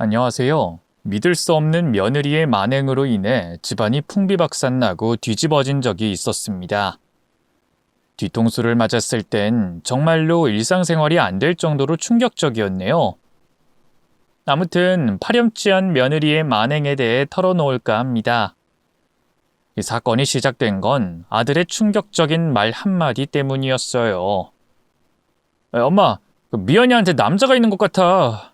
안녕하세요. 믿을 수 없는 며느리의 만행으로 인해 집안이 풍비박산나고 뒤집어진 적이 있었습니다. 뒤통수를 맞았을 땐 정말로 일상생활이 안 될 정도로 충격적이었네요. 아무튼 파렴치한 며느리의 만행에 대해 털어놓을까 합니다. 이 사건이 시작된 건 아들의 충격적인 말 한마디 때문이었어요. 엄마, 그 미연이한테 남자가 있는 것 같아.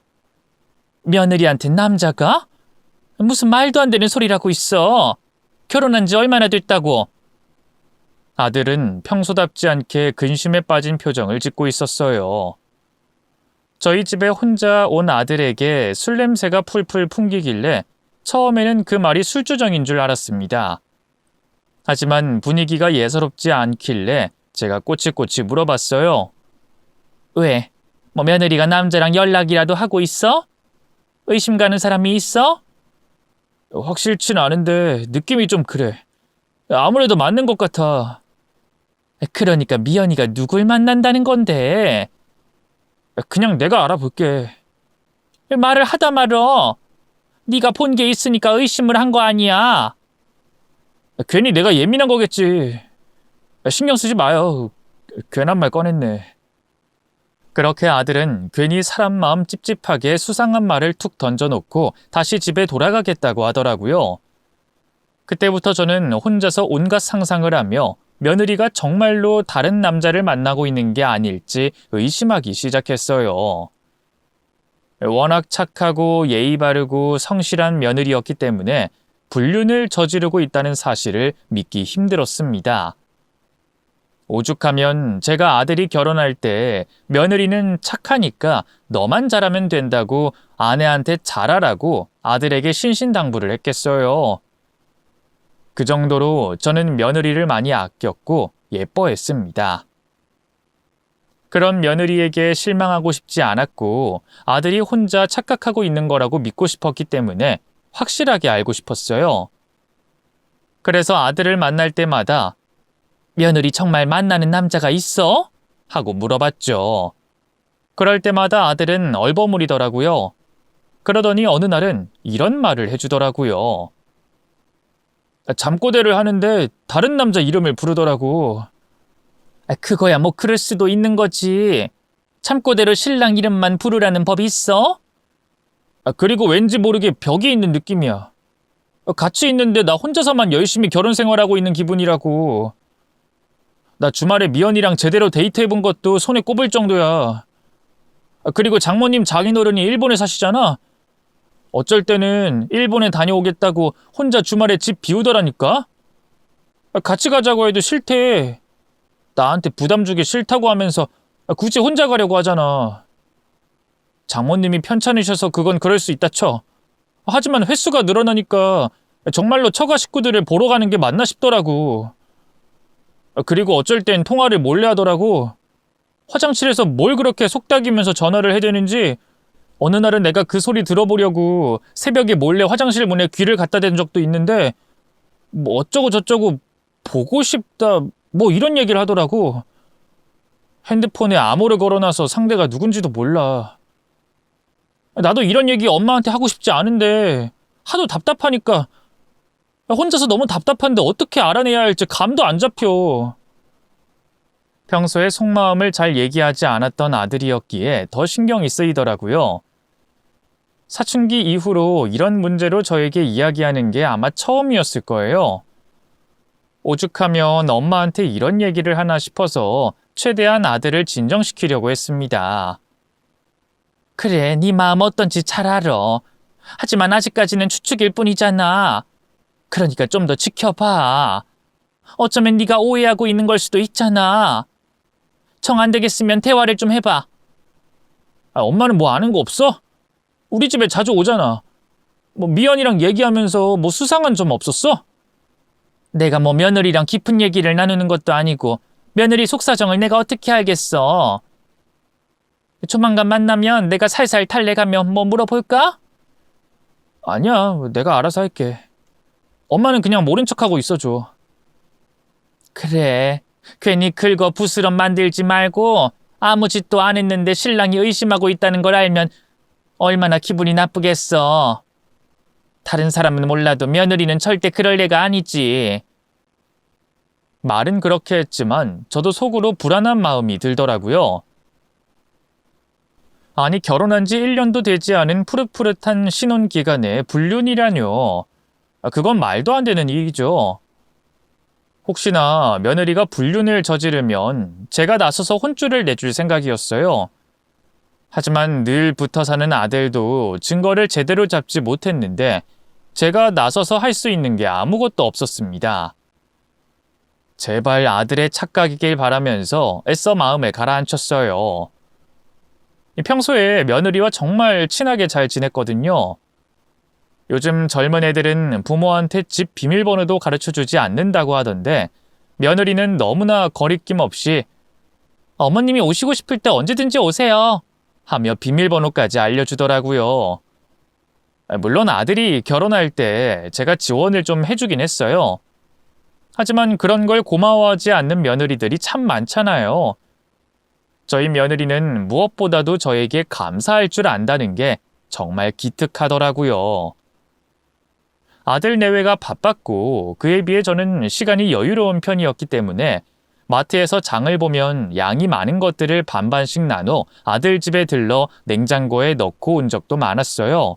며느리한테 남자가? 무슨 말도 안 되는 소리라고 있어. 결혼한 지 얼마나 됐다고. 아들은 평소답지 않게 근심에 빠진 표정을 짓고 있었어요. 저희 집에 혼자 온 아들에게 술 냄새가 풀풀 풍기길래 처음에는 그 말이 술주정인 줄 알았습니다. 하지만 분위기가 예사롭지 않길래 제가 꼬치꼬치 물어봤어요. 왜? 뭐 며느리가 남자랑 연락이라도 하고 있어? 의심 가는 사람이 있어? 확실치는 않은데 느낌이 좀 그래. 아무래도 맞는 것 같아. 그러니까 미연이가 누굴 만난다는 건데? 그냥 내가 알아볼게. 말을 하다 말어. 네가 본 게 있으니까 의심을 한 거 아니야. 괜히 내가 예민한 거겠지. 신경 쓰지 마요. 괜한 말 꺼냈네. 그렇게 아들은 괜히 사람 마음 찝찝하게 수상한 말을 툭 던져놓고 다시 집에 돌아가겠다고 하더라고요. 그때부터 저는 혼자서 온갖 상상을 하며 며느리가 정말로 다른 남자를 만나고 있는 게 아닐지 의심하기 시작했어요. 워낙 착하고 예의 바르고 성실한 며느리였기 때문에 불륜을 저지르고 있다는 사실을 믿기 힘들었습니다. 오죽하면 제가 아들이 결혼할 때 며느리는 착하니까 너만 잘하면 된다고 아내한테 잘하라고 아들에게 신신당부를 했겠어요. 그 정도로 저는 며느리를 많이 아꼈고 예뻐했습니다. 그런 며느리에게 실망하고 싶지 않았고 아들이 혼자 착각하고 있는 거라고 믿고 싶었기 때문에 확실하게 알고 싶었어요. 그래서 아들을 만날 때마다 며느리 정말 만나는 남자가 있어? 하고 물어봤죠. 그럴 때마다 아들은 얼버무리더라고요. 그러더니 어느 날은 이런 말을 해주더라고요. 잠꼬대를 하는데 다른 남자 이름을 부르더라고. 그거야 뭐 그럴 수도 있는 거지. 잠꼬대로 신랑 이름만 부르라는 법이 있어? 그리고 왠지 모르게 벽이 있는 느낌이야. 같이 있는데 나 혼자서만 열심히 결혼 생활하고 있는 기분이라고. 나 주말에 미연이랑 제대로 데이트해본 것도 손에 꼽을 정도야. 그리고 장모님 장인어른이 일본에 사시잖아. 어쩔 때는 일본에 다녀오겠다고 혼자 주말에 집 비우더라니까? 같이 가자고 해도 싫대. 나한테 부담 주기 싫다고 하면서 굳이 혼자 가려고 하잖아. 장모님이 편찮으셔서 그건 그럴 수 있다 쳐. 하지만 횟수가 늘어나니까 정말로 처가 식구들을 보러 가는 게 맞나 싶더라고. 그리고 어쩔 땐 통화를 몰래 하더라고. 화장실에서 뭘 그렇게 속닥이면서 전화를 해대는지 어느 날은 내가 그 소리 들어보려고 새벽에 몰래 화장실 문에 귀를 갖다 댄 적도 있는데 뭐 어쩌고 저쩌고 보고 싶다 뭐 이런 얘기를 하더라고. 핸드폰에 암호를 걸어놔서 상대가 누군지도 몰라. 나도 이런 얘기 엄마한테 하고 싶지 않은데 하도 답답하니까 혼자서 너무 답답한데 어떻게 알아내야 할지 감도 안 잡혀. 평소에 속마음을 잘 얘기하지 않았던 아들이었기에 더 신경이 쓰이더라고요. 사춘기 이후로 이런 문제로 저에게 이야기하는 게 아마 처음이었을 거예요. 오죽하면 엄마한테 이런 얘기를 하나 싶어서 최대한 아들을 진정시키려고 했습니다. 그래, 네 마음 어떤지 잘 알아. 하지만 아직까지는 추측일 뿐이잖아. 그러니까 좀 더 지켜봐. 어쩌면 네가 오해하고 있는 걸 수도 있잖아. 정 안 되겠으면 대화를 좀 해봐. 엄마는 뭐 아는 거 없어? 우리 집에 자주 오잖아. 뭐 미연이랑 얘기하면서 뭐 수상한 점 없었어? 내가 뭐 며느리랑 깊은 얘기를 나누는 것도 아니고 며느리 속사정을 내가 어떻게 알겠어. 조만간 만나면 내가 살살 탈래가면 뭐 물어볼까? 아니야, 내가 알아서 할게. 엄마는 그냥 모른 척하고 있어줘. 그래, 괜히 긁어 부스럼 만들지 말고 아무 짓도 안 했는데 신랑이 의심하고 있다는 걸 알면 얼마나 기분이 나쁘겠어. 다른 사람은 몰라도 며느리는 절대 그럴 애가 아니지. 말은 그렇게 했지만 저도 속으로 불안한 마음이 들더라고요. 아니, 결혼한 지 1년도 되지 않은 푸릇푸릇한 신혼기간에 불륜이라뇨. 그건 말도 안 되는 일이죠. 혹시나 며느리가 불륜을 저지르면 제가 나서서 혼쭐을 내줄 생각이었어요. 하지만 늘 붙어 사는 아들도 증거를 제대로 잡지 못했는데 제가 나서서 할 수 있는 게 아무것도 없었습니다. 제발 아들의 착각이길 바라면서 애써 마음을 가라앉혔어요. 평소에 며느리와 정말 친하게 잘 지냈거든요. 요즘 젊은 애들은 부모한테 집 비밀번호도 가르쳐주지 않는다고 하던데 며느리는 너무나 거리낌 없이 어머님이 오시고 싶을 때 언제든지 오세요 하며 비밀번호까지 알려주더라고요. 물론 아들이 결혼할 때 제가 지원을 좀 해주긴 했어요. 하지만 그런 걸 고마워하지 않는 며느리들이 참 많잖아요. 저희 며느리는 무엇보다도 저에게 감사할 줄 안다는 게 정말 기특하더라고요. 아들 내외가 바빴고 그에 비해 저는 시간이 여유로운 편이었기 때문에 마트에서 장을 보면 양이 많은 것들을 반반씩 나눠 아들 집에 들러 냉장고에 넣고 온 적도 많았어요.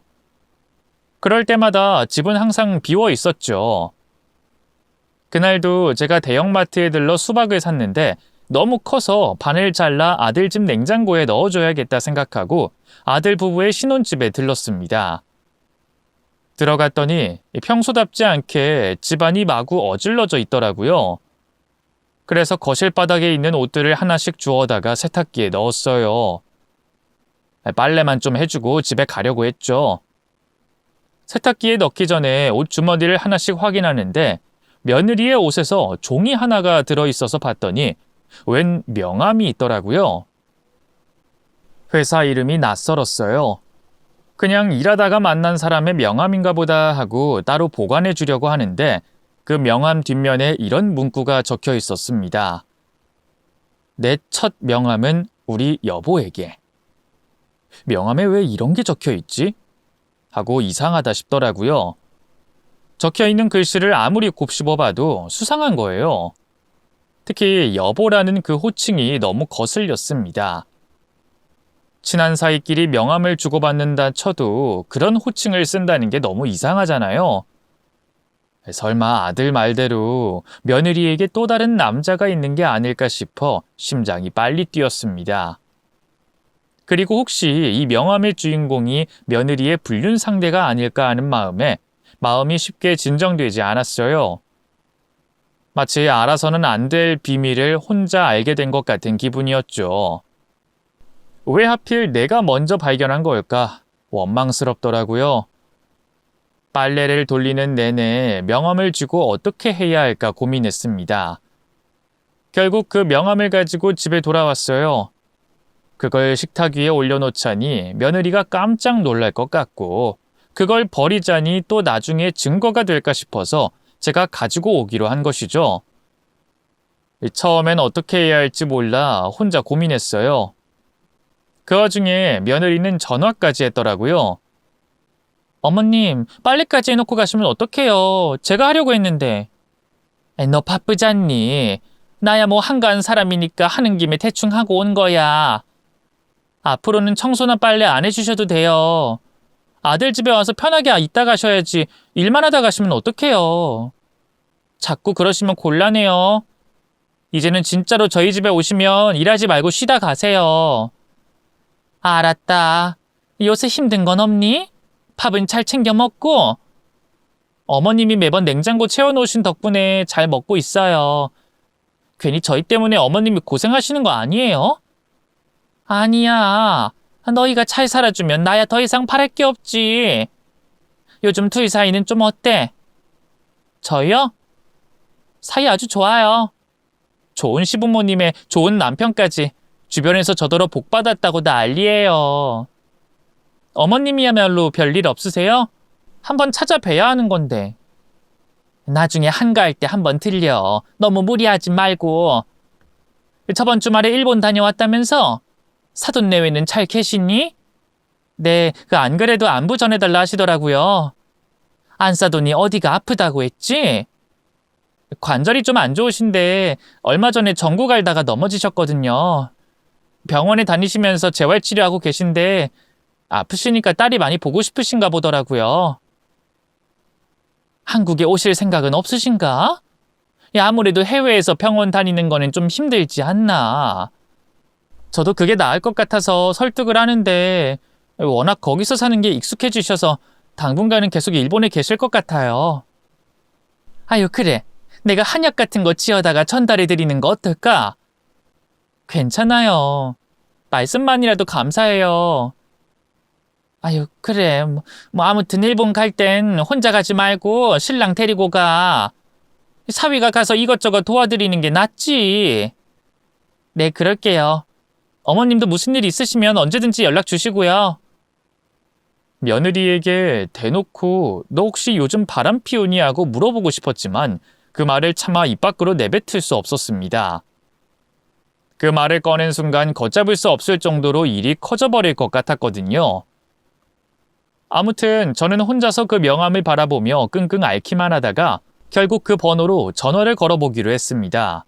그럴 때마다 집은 항상 비워 있었죠. 그날도 제가 대형마트에 들러 수박을 샀는데 너무 커서 반을 잘라 아들 집 냉장고에 넣어줘야겠다 생각하고 아들 부부의 신혼집에 들렀습니다. 들어갔더니 평소답지 않게 집안이 마구 어질러져 있더라고요. 그래서 거실 바닥에 있는 옷들을 하나씩 주워다가 세탁기에 넣었어요. 빨래만 좀 해주고 집에 가려고 했죠. 세탁기에 넣기 전에 옷 주머니를 하나씩 확인하는데 며느리의 옷에서 종이 하나가 들어있어서 봤더니 웬 명함이 있더라고요. 회사 이름이 낯설었어요. 그냥 일하다가 만난 사람의 명함인가 보다 하고 따로 보관해 주려고 하는데 그 명함 뒷면에 이런 문구가 적혀 있었습니다. 내 첫 명함은 우리 여보에게. 명함에 왜 이런 게 적혀 있지? 하고 이상하다 싶더라고요. 적혀 있는 글씨를 아무리 곱씹어 봐도 수상한 거예요. 특히 여보라는 그 호칭이 너무 거슬렸습니다. 친한 사이끼리 명함을 주고받는다 쳐도 그런 호칭을 쓴다는 게 너무 이상하잖아요. 설마 아들 말대로 며느리에게 또 다른 남자가 있는 게 아닐까 싶어 심장이 빨리 뛰었습니다. 그리고 혹시 이 명함의 주인공이 며느리의 불륜 상대가 아닐까 하는 마음이 쉽게 진정되지 않았어요. 마치 알아서는 안 될 비밀을 혼자 알게 된 것 같은 기분이었죠. 왜 하필 내가 먼저 발견한 걸까? 원망스럽더라고요. 빨래를 돌리는 내내 명함을 쥐고 어떻게 해야 할까 고민했습니다. 결국 그 명함을 가지고 집에 돌아왔어요. 그걸 식탁 위에 올려놓자니 며느리가 깜짝 놀랄 것 같고 그걸 버리자니 또 나중에 증거가 될까 싶어서 제가 가지고 오기로 한 것이죠. 처음엔 어떻게 해야 할지 몰라 혼자 고민했어요. 그 와중에 며느리는 전화까지 했더라고요. 어머님, 빨래까지 해놓고 가시면 어떡해요. 제가 하려고 했는데. 너 바쁘잖니. 나야 뭐 한가한 사람이니까 하는 김에 대충 하고 온 거야. 앞으로는 청소나 빨래 안 해주셔도 돼요. 아들 집에 와서 편하게 있다 가셔야지 일만 하다 가시면 어떡해요. 자꾸 그러시면 곤란해요. 이제는 진짜로 저희 집에 오시면 일하지 말고 쉬다 가세요. 알았다. 요새 힘든 건 없니? 밥은 잘 챙겨 먹고? 어머님이 매번 냉장고 채워놓으신 덕분에 잘 먹고 있어요. 괜히 저희 때문에 어머님이 고생하시는 거 아니에요? 아니야. 너희가 잘 살아주면 나야 더 이상 바랄 게 없지. 요즘 둘 사이는 좀 어때? 저요? 사이 아주 좋아요. 좋은 시부모님의 좋은 남편까지 주변에서 저더러 복받았다고 난리예요. 어머님이야말로 별일 없으세요? 한번 찾아뵈야 하는 건데. 나중에 한가할 때 한번 들려. 너무 무리하지 말고. 저번 주말에 일본 다녀왔다면서? 사돈 내외는 잘 계시니? 네, 안 그래도 안부 전해달라 하시더라고요. 안 싸더니 어디가 아프다고 했지? 관절이 좀 안 좋으신데 얼마 전에 전구 갈다가 넘어지셨거든요. 병원에 다니시면서 재활치료하고 계신데 아프시니까 딸이 많이 보고 싶으신가 보더라고요. 한국에 오실 생각은 없으신가? 야, 아무래도 해외에서 병원 다니는 거는 좀 힘들지 않나. 저도 그게 나을 것 같아서 설득을 하는데 워낙 거기서 사는 게 익숙해지셔서 당분간은 계속 일본에 계실 것 같아요. 아유, 그래. 내가 한약 같은 거 지어다가 전달해 드리는 거 어떨까? 괜찮아요. 말씀만이라도 감사해요. 아유, 그래. 아무튼 일본 갈 땐 혼자 가지 말고 신랑 데리고 가. 사위가 가서 이것저것 도와드리는 게 낫지. 네, 그럴게요. 어머님도 무슨 일 있으시면 언제든지 연락 주시고요. 며느리에게 대놓고 너 혹시 요즘 바람 피우니 하고 물어보고 싶었지만 그 말을 차마 입 밖으로 내뱉을 수 없었습니다. 그 말을 꺼낸 순간 걷잡을 수 없을 정도로 일이 커져버릴 것 같았거든요. 아무튼 저는 혼자서 그 명함을 바라보며 끙끙 앓기만 하다가 결국 그 번호로 전화를 걸어보기로 했습니다.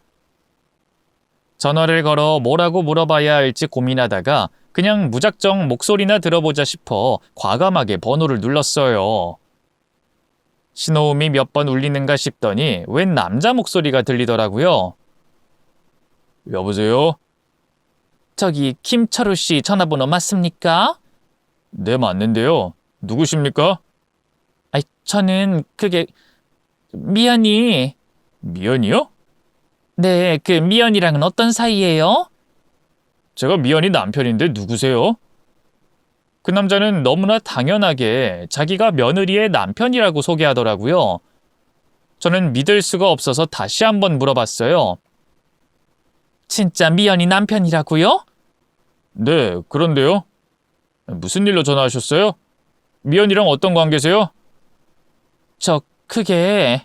전화를 걸어 뭐라고 물어봐야 할지 고민하다가 그냥 무작정 목소리나 들어보자 싶어 과감하게 번호를 눌렀어요. 신호음이 몇 번 울리는가 싶더니 웬 남자 목소리가 들리더라고요. 여보세요? 저기 김철우 씨 전화번호 맞습니까? 네, 맞는데요. 누구십니까? 저는 미연이. 미연이요? 네, 미연이랑은 어떤 사이예요? 제가 미연이 남편인데 누구세요? 그 남자는 너무나 당연하게 자기가 며느리의 남편이라고 소개하더라고요. 저는 믿을 수가 없어서 다시 한번 물어봤어요. 진짜 미연이 남편이라고요? 네, 그런데요. 무슨 일로 전화하셨어요? 미연이랑 어떤 관계세요? 그게...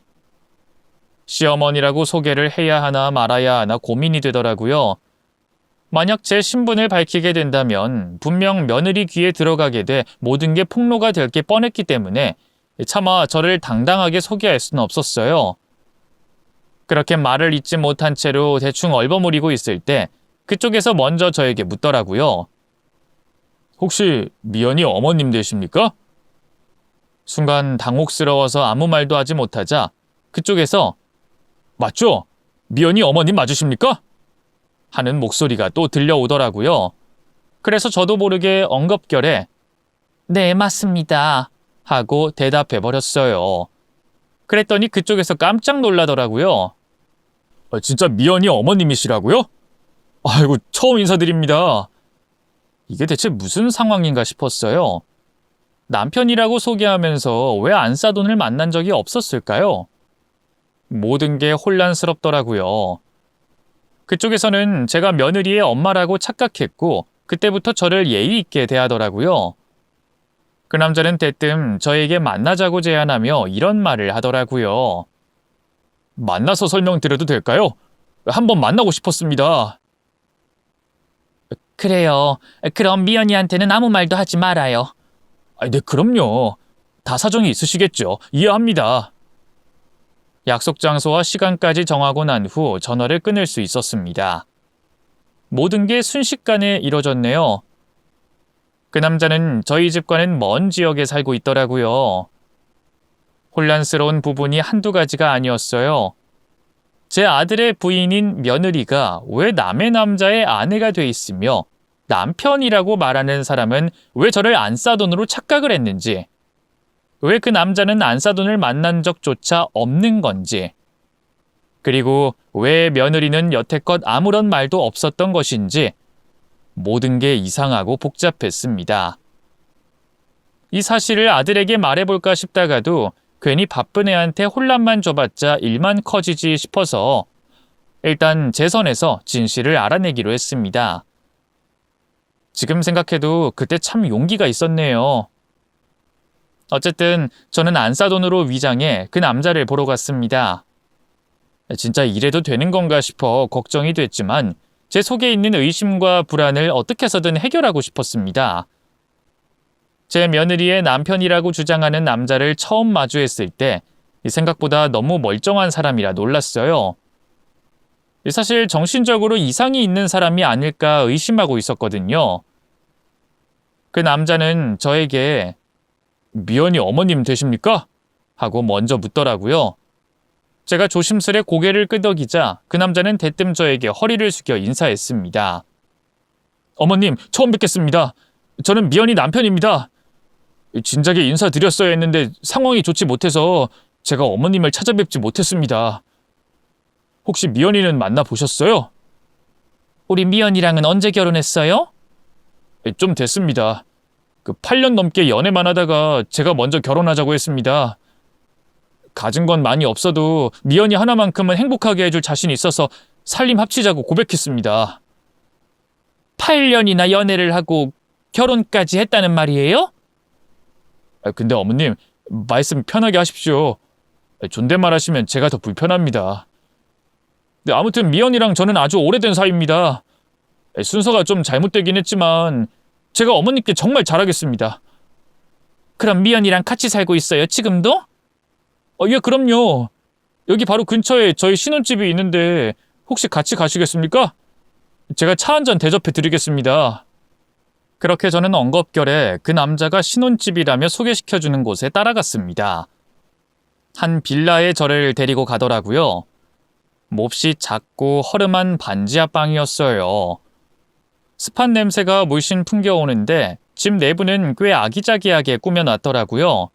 시어머니라고 소개를 해야 하나 말아야 하나 고민이 되더라고요. 만약 제 신분을 밝히게 된다면 분명 며느리 귀에 들어가게 돼 모든 게 폭로가 될 게 뻔했기 때문에 차마 저를 당당하게 소개할 수는 없었어요. 그렇게 말을 잇지 못한 채로 대충 얼버무리고 있을 때 그쪽에서 먼저 저에게 묻더라고요. 혹시 미연이 어머님 되십니까? 순간 당혹스러워서 아무 말도 하지 못하자 그쪽에서 맞죠? 미연이 어머님 맞으십니까? 하는 목소리가 또 들려오더라고요. 그래서 저도 모르게 엉겁결에 네, 맞습니다. 하고 대답해버렸어요. 그랬더니 그쪽에서 깜짝 놀라더라고요. 진짜 미연이 어머님이시라고요? 아이고, 처음 인사드립니다. 이게 대체 무슨 상황인가 싶었어요. 남편이라고 소개하면서 왜 안싸돈을 만난 적이 없었을까요? 모든 게 혼란스럽더라고요. 그쪽에서는 제가 며느리의 엄마라고 착각했고 그때부터 저를 예의 있게 대하더라고요. 그 남자는 대뜸 저에게 만나자고 제안하며 이런 말을 하더라고요. 만나서 설명드려도 될까요? 한번 만나고 싶었습니다. 그래요. 그럼 미연이한테는 아무 말도 하지 말아요. 네, 그럼요. 다 사정이 있으시겠죠. 이해합니다. 약속 장소와 시간까지 정하고 난 후 전화를 끊을 수 있었습니다. 모든 게 순식간에 이뤄졌네요. 그 남자는 저희 집과는 먼 지역에 살고 있더라고요. 혼란스러운 부분이 한두 가지가 아니었어요. 제 아들의 부인인 며느리가 왜 남의 남자의 아내가 돼 있으며 남편이라고 말하는 사람은 왜 저를 안싸돈으로 착각을 했는지, 왜 그 남자는 안싸돈을 만난 적조차 없는 건지, 그리고 왜 며느리는 여태껏 아무런 말도 없었던 것인지 모든 게 이상하고 복잡했습니다. 이 사실을 아들에게 말해볼까 싶다가도 괜히 바쁜 애한테 혼란만 줘봤자 일만 커지지 싶어서 일단 제 선에서 진실을 알아내기로 했습니다. 지금 생각해도 그때 참 용기가 있었네요. 어쨌든 저는 안싸돈으로 위장해 그 남자를 보러 갔습니다. 진짜 이래도 되는 건가 싶어 걱정이 됐지만 제 속에 있는 의심과 불안을 어떻게 해서든 해결하고 싶었습니다. 제 며느리의 남편이라고 주장하는 남자를 처음 마주했을 때 생각보다 너무 멀쩡한 사람이라 놀랐어요. 사실 정신적으로 이상이 있는 사람이 아닐까 의심하고 있었거든요. 그 남자는 저에게 미연이 어머님 되십니까? 하고 먼저 묻더라고요. 제가 조심스레 고개를 끄덕이자 그 남자는 대뜸 저에게 허리를 숙여 인사했습니다. 어머님, 처음 뵙겠습니다. 저는 미연이 남편입니다. 진작에 인사드렸어야 했는데 상황이 좋지 못해서 제가 어머님을 찾아뵙지 못했습니다. 혹시 미연이는 만나보셨어요? 우리 미연이랑은 언제 결혼했어요? 좀 됐습니다. 8년 넘게 연애만 하다가 제가 먼저 결혼하자고 했습니다. 가진 건 많이 없어도 미연이 하나만큼은 행복하게 해줄 자신이 있어서 살림 합치자고 고백했습니다. 8년이나 연애를 하고 결혼까지 했다는 말이에요? 근데 어머님, 말씀 편하게 하십시오. 존댓말 하시면 제가 더 불편합니다. 아무튼 미연이랑 저는 아주 오래된 사이입니다. 순서가 좀 잘못되긴 했지만 제가 어머님께 정말 잘하겠습니다. 그럼 미연이랑 같이 살고 있어요, 지금도? 예, 그럼요. 여기 바로 근처에 저희 신혼집이 있는데 혹시 같이 가시겠습니까? 제가 차 한 잔 대접해 드리겠습니다. 그렇게 저는 엉겁결에 그 남자가 신혼집이라며 소개시켜주는 곳에 따라갔습니다. 한 빌라에 저를 데리고 가더라고요. 몹시 작고 허름한 반지하 방이었어요. 습한 냄새가 물씬 풍겨오는데 집 내부는 꽤 아기자기하게 꾸며놨더라고요.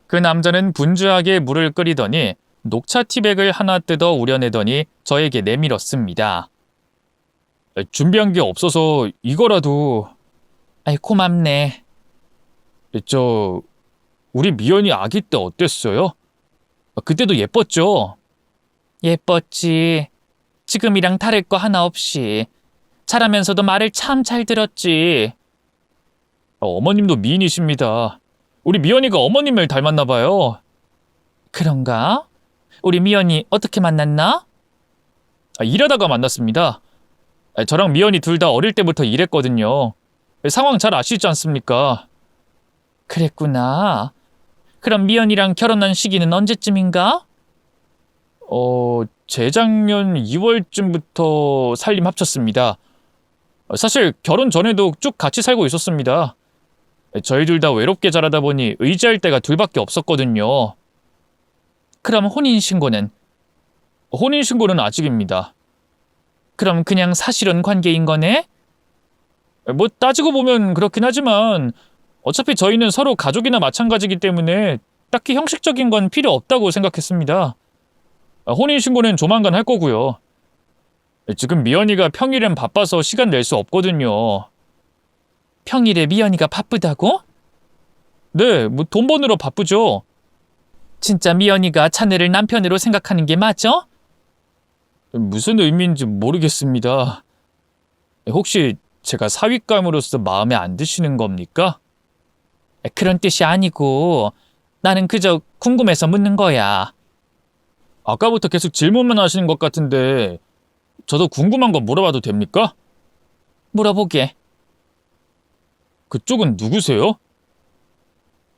그 남자는 분주하게 물을 끓이더니 녹차 티백을 하나 뜯어 우려내더니 저에게 내밀었습니다. 준비한 게 없어서 이거라도... 아이, 고맙네. 우리 미연이 아기 때 어땠어요? 그때도 예뻤죠? 예뻤지. 지금이랑 다를 거 하나 없이. 잘하면서도 말을 참 잘 들었지. 어머님도 미인이십니다. 우리 미연이가 어머님을 닮았나 봐요. 그런가? 우리 미연이 어떻게 만났나? 일하다가 만났습니다. 저랑 미연이 둘 다 어릴 때부터 일했거든요. 상황 잘 아시지 않습니까? 그랬구나. 그럼 미연이랑 결혼한 시기는 언제쯤인가? 재작년 2월쯤부터 살림 합쳤습니다. 사실 결혼 전에도 쭉 같이 살고 있었습니다. 저희 둘 다 외롭게 자라다 보니 의지할 때가 둘밖에 없었거든요. 그럼 혼인신고는? 혼인신고는 아직입니다. 그럼 그냥 사실혼 관계인 거네? 뭐 따지고 보면 그렇긴 하지만 어차피 저희는 서로 가족이나 마찬가지이기 때문에 딱히 형식적인 건 필요 없다고 생각했습니다. 혼인신고는 조만간 할 거고요. 지금 미연이가 평일엔 바빠서 시간 낼 수 없거든요. 평일에 미연이가 바쁘다고? 네, 뭐 돈 버느라 바쁘죠. 진짜 미연이가 자네를 남편으로 생각하는 게 맞아? 무슨 의미인지 모르겠습니다. 혹시 제가 사윗감으로서 마음에 안 드시는 겁니까? 그런 뜻이 아니고 나는 그저 궁금해서 묻는 거야. 아까부터 계속 질문만 하시는 것 같은데 저도 궁금한 거 물어봐도 됩니까? 물어보게. 그쪽은 누구세요?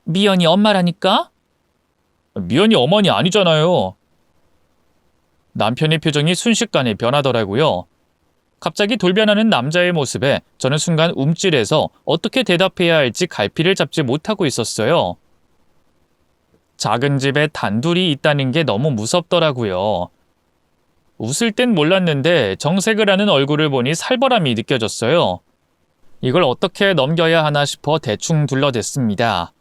미연이 엄마라니까? 미연이 어머니 아니잖아요. 남편의 표정이 순식간에 변하더라고요. 갑자기 돌변하는 남자의 모습에 저는 순간 움찔해서 어떻게 대답해야 할지 갈피를 잡지 못하고 있었어요. 작은 집에 단둘이 있다는 게 너무 무섭더라고요. 웃을 땐 몰랐는데 정색을 하는 얼굴을 보니 살벌함이 느껴졌어요. 이걸 어떻게 넘겨야 하나 싶어 대충 둘러댔습니다.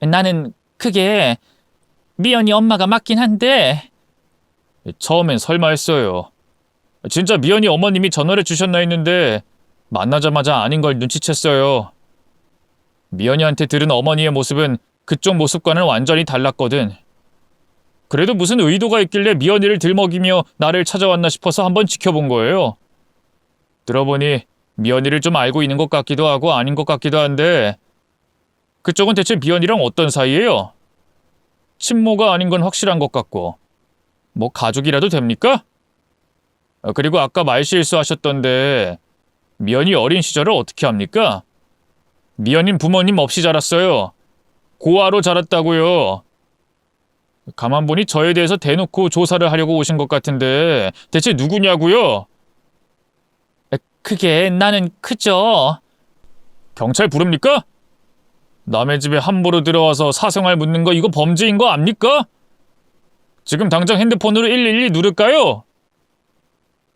나는 그게 미연이 엄마가 맞긴 한데... 처음엔 설마 했어요. 진짜 미연이 어머님이 전화를 주셨나 했는데 만나자마자 아닌 걸 눈치챘어요. 미연이한테 들은 어머니의 모습은 그쪽 모습과는 완전히 달랐거든. 그래도 무슨 의도가 있길래 미연이를 들먹이며 나를 찾아왔나 싶어서 한번 지켜본 거예요. 들어보니 미연이를 좀 알고 있는 것 같기도 하고 아닌 것 같기도 한데 그쪽은 대체 미연이랑 어떤 사이예요? 친모가 아닌 건 확실한 것 같고 뭐 가족이라도 됩니까? 그리고 아까 말 실수하셨던데 미연이 어린 시절을 어떻게 합니까? 미연인 부모님 없이 자랐어요. 고아로 자랐다고요. 가만 보니 저에 대해서 대놓고 조사를 하려고 오신 것 같은데 대체 누구냐고요? 그게 나는 그저... 경찰 부릅니까? 남의 집에 함부로 들어와서 사생활 묻는 거 이거 범죄인 거 압니까? 지금 당장 핸드폰으로 112 누를까요?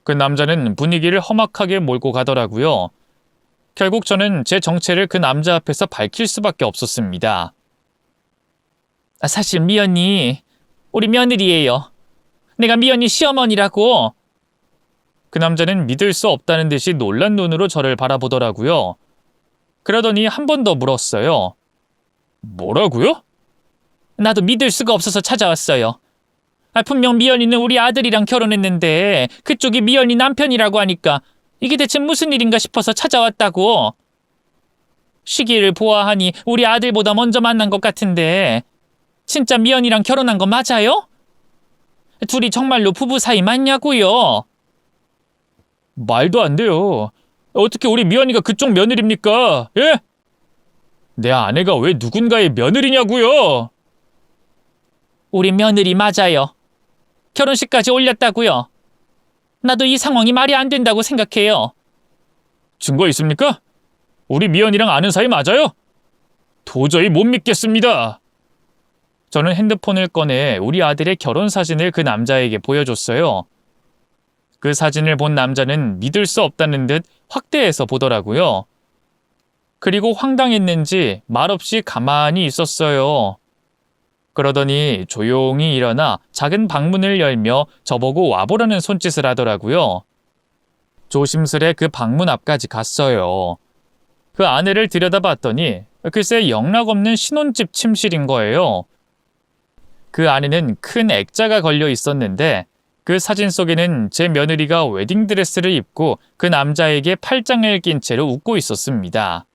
그 남자는 분위기를 험악하게 몰고 가더라고요. 결국 저는 제 정체를 그 남자 앞에서 밝힐 수밖에 없었습니다. 사실 미연이 우리 며느리예요. 내가 미연이 시어머니라고. 그 남자는 믿을 수 없다는 듯이 놀란 눈으로 저를 바라보더라고요. 그러더니 한 번 더 물었어요. 뭐라고요? 나도 믿을 수가 없어서 찾아왔어요. 분명 미연이는 우리 아들이랑 결혼했는데 그쪽이 미연이 남편이라고 하니까 이게 대체 무슨 일인가 싶어서 찾아왔다고. 시기를 보아하니 우리 아들보다 먼저 만난 것 같은데 진짜 미연이랑 결혼한 거 맞아요? 둘이 정말로 부부 사이 맞냐고요? 말도 안 돼요. 어떻게 우리 미연이가 그쪽 며느리입니까? 예? 내 아내가 왜 누군가의 며느리냐고요? 우리 며느리 맞아요. 결혼식까지 올렸다고요. 나도 이 상황이 말이 안 된다고 생각해요. 증거 있습니까? 우리 미연이랑 아는 사이 맞아요? 도저히 못 믿겠습니다. 저는 핸드폰을 꺼내 우리 아들의 결혼 사진을 그 남자에게 보여줬어요. 그 사진을 본 남자는 믿을 수 없다는 듯 확대해서 보더라고요. 그리고 황당했는지 말없이 가만히 있었어요. 그러더니 조용히 일어나 작은 방문을 열며 저보고 와보라는 손짓을 하더라고요. 조심스레 그 방문 앞까지 갔어요. 그 안에를 들여다봤더니 글쎄 영락없는 신혼집 침실인 거예요. 그 안에는 큰 액자가 걸려 있었는데 그 사진 속에는 제 며느리가 웨딩드레스를 입고 그 남자에게 팔짱을 낀 채로 웃고 있었습니다.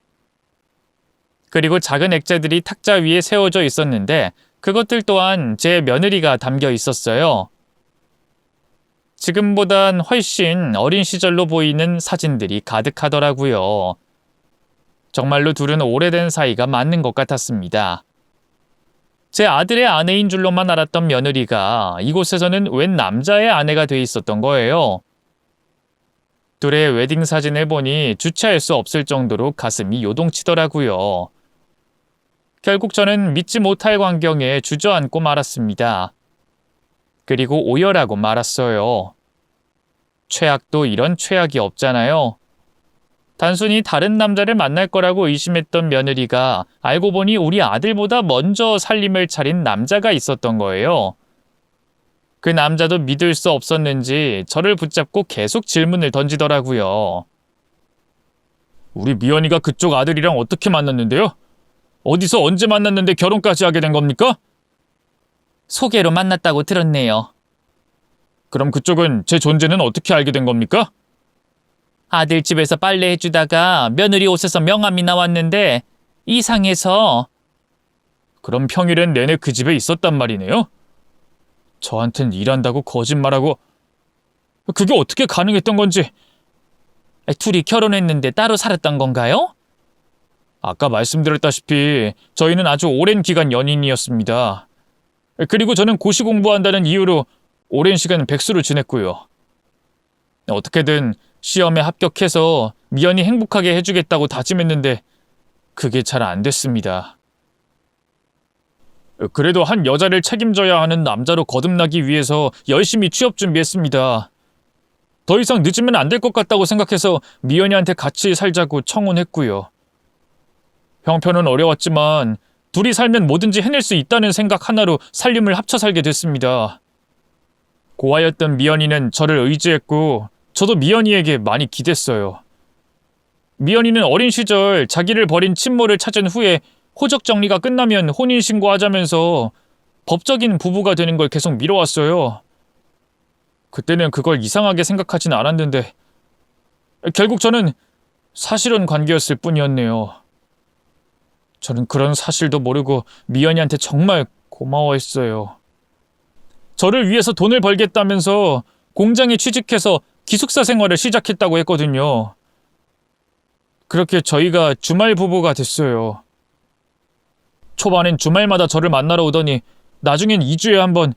그리고 작은 액자들이 탁자 위에 세워져 있었는데 그것들 또한 제 며느리가 담겨 있었어요. 지금보단 훨씬 어린 시절로 보이는 사진들이 가득하더라고요. 정말로 둘은 오래된 사이가 맞는 것 같았습니다. 제 아들의 아내인 줄로만 알았던 며느리가 이곳에서는 웬 남자의 아내가 돼 있었던 거예요. 둘의 웨딩 사진을 보니 주체할 수 없을 정도로 가슴이 요동치더라고요. 결국 저는 믿지 못할 광경에 주저앉고 말았습니다. 그리고 오열하고 말았어요. 최악도 이런 최악이 없잖아요. 단순히 다른 남자를 만날 거라고 의심했던 며느리가 알고 보니 우리 아들보다 먼저 살림을 차린 남자가 있었던 거예요. 그 남자도 믿을 수 없었는지 저를 붙잡고 계속 질문을 던지더라고요. 우리 미연이가 그쪽 아들이랑 어떻게 만났는데요? 어디서 언제 만났는데 결혼까지 하게 된 겁니까? 소개로 만났다고 들었네요. 그럼 그쪽은 제 존재는 어떻게 알게 된 겁니까? 아들 집에서 빨래 해주다가 며느리 옷에서 명함이 나왔는데 이상해서. 그럼 평일엔 내내 그 집에 있었단 말이네요? 저한텐 일한다고 거짓말하고. 그게 어떻게 가능했던 건지. 둘이 결혼했는데 따로 살았던 건가요? 아까 말씀드렸다시피 저희는 아주 오랜 기간 연인이었습니다. 그리고 저는 고시 공부한다는 이유로 오랜 시간 백수로 지냈고요. 어떻게든 시험에 합격해서 미연이 행복하게 해주겠다고 다짐했는데 그게 잘 안 됐습니다. 그래도 한 여자를 책임져야 하는 남자로 거듭나기 위해서 열심히 취업 준비했습니다. 더 이상 늦으면 안 될 것 같다고 생각해서 미연이한테 같이 살자고 청혼했고요. 형편은 어려웠지만 둘이 살면 뭐든지 해낼 수 있다는 생각 하나로 살림을 합쳐 살게 됐습니다. 고아였던 미연이는 저를 의지했고 저도 미연이에게 많이 기댔어요. 미연이는 어린 시절 자기를 버린 친모를 찾은 후에 호적 정리가 끝나면 혼인신고하자면서 법적인 부부가 되는 걸 계속 미뤄왔어요. 그때는 그걸 이상하게 생각하진 않았는데 결국 저는 사실혼 관계였을 뿐이었네요. 저는 그런 사실도 모르고 미연이한테 정말 고마워했어요. 저를 위해서 돈을 벌겠다면서 공장에 취직해서 기숙사 생활을 시작했다고 했거든요. 그렇게 저희가 주말 부부가 됐어요. 초반엔 주말마다 저를 만나러 오더니 나중엔 2주에 한 번,